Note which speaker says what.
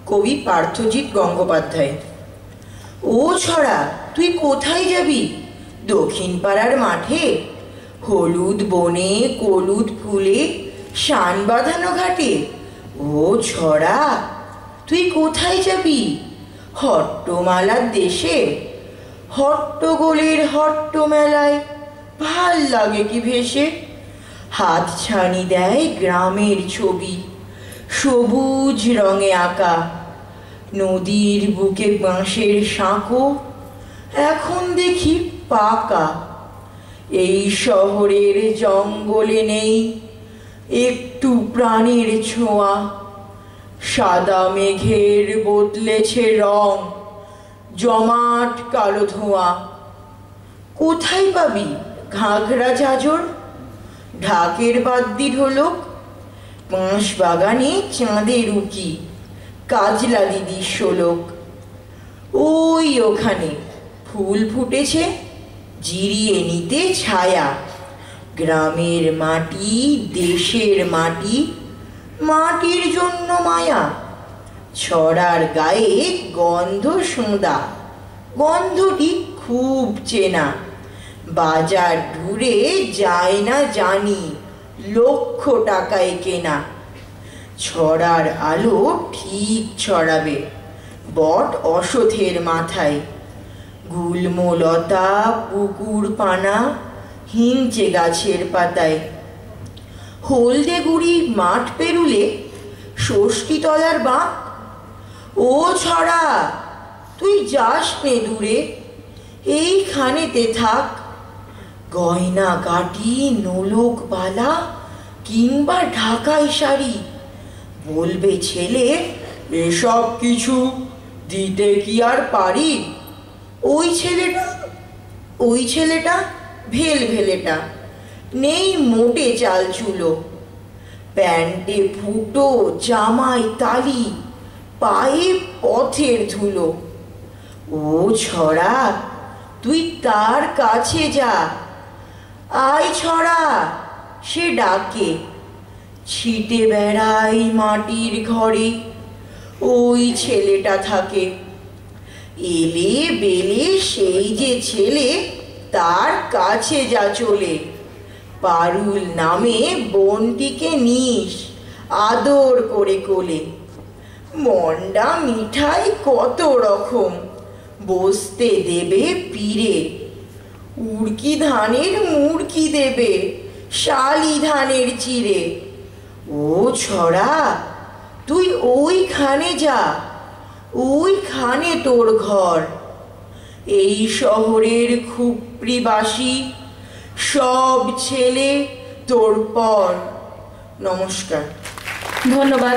Speaker 1: কবি পার্থজিৎ গঙ্গোপাধ্যায়। ও ছড়া, তুই কোথায় যাবি? দক্ষিণ পাড়ার মাঠে হলুদ বনে কলুদ ফুলে শান বাঁধানো ঘাটে। ও ছড়া, তুই কোথায় যাবি? হট্টমালার দেশে হট্টগোলের হট্ট মেলায় ভাল লাগে কি ভেসে। হাত ছানি দেয় গ্রামের ছবি সবুজ রঙে আঁকা। নদীর বুকে বাঁশের সাঁকো এখন দেখি পাকা। এই শহরের জঙ্গলে নেই একটু প্রাণের ছোঁয়া। সাদা মেঘের বদলেছে রং, জমাট কালো ধোঁয়া। কোথায় পাবি ঘাগরা ঝাঁঝর, ঢাকের বাদ্যি ঢোলক? বাঁশ বাগানে চাঁদের উকি, কাজলা দিদি শোলক। ওই ওখানে ফুল ফুটেছে জিরিয়ে নিতে ছায়া। গ্রামের মাটি দেশের মাটি, মাটির জন্য মায়া। ছড়ার গায়ে গন্ধ সোঁদা, গন্ধটি খুব চেনা। বাজার দূরে যায় না জানি, লক্ষ টাকায় কেনা। ছড়ার আলো ঠিক ছড়াবে বট অশ্বথের মাথায়। গুল্মলতা পুকুর পানা হিংচে গাছের পাতায়। হলদে গুড়ি মাঠ পেরুলে ষষ্ঠীতলার বাঁক। ও ছড়া, তুই যাস নে দূরে, এইখানেতে থাক। গয়না গাটি নোলক বালা কিংবা ঢাকাই শাড়ি, বলবে ছেলে এসব কিছু দিতে কি আর পারি। ওই ছেলেটা ভেলভেলেটা, নেই মোটে চাল চুলো। প্যান্টে ফুটো জামায় তালি, পায়ে পথের ধুলো। ও ছড়া, তুই তার কাছে যা। আয় ছড়া, সে ডাকে। ছিটে বেড়াই মাটির ঘরে, ওই ছেলেটা থাকে। এলে বেলে সেই যে ছেলে, তার কাছে যা চলে। পারুল নামে বোনটিকে নিস আদর করে কোলে। মন্ডা মিঠাই কত রকম বসতে দেবে পীরে। উড়কি ধানের মুড়কি দেবে শালি ধানের চিড়ে। ও ছড়া, তুই ওইখানে যা, ওইখানে তোর ঘর। এই শহরের খুপড়িবাসী সব ছেলে তোর পর। নমস্কার।
Speaker 2: ধন্যবাদ।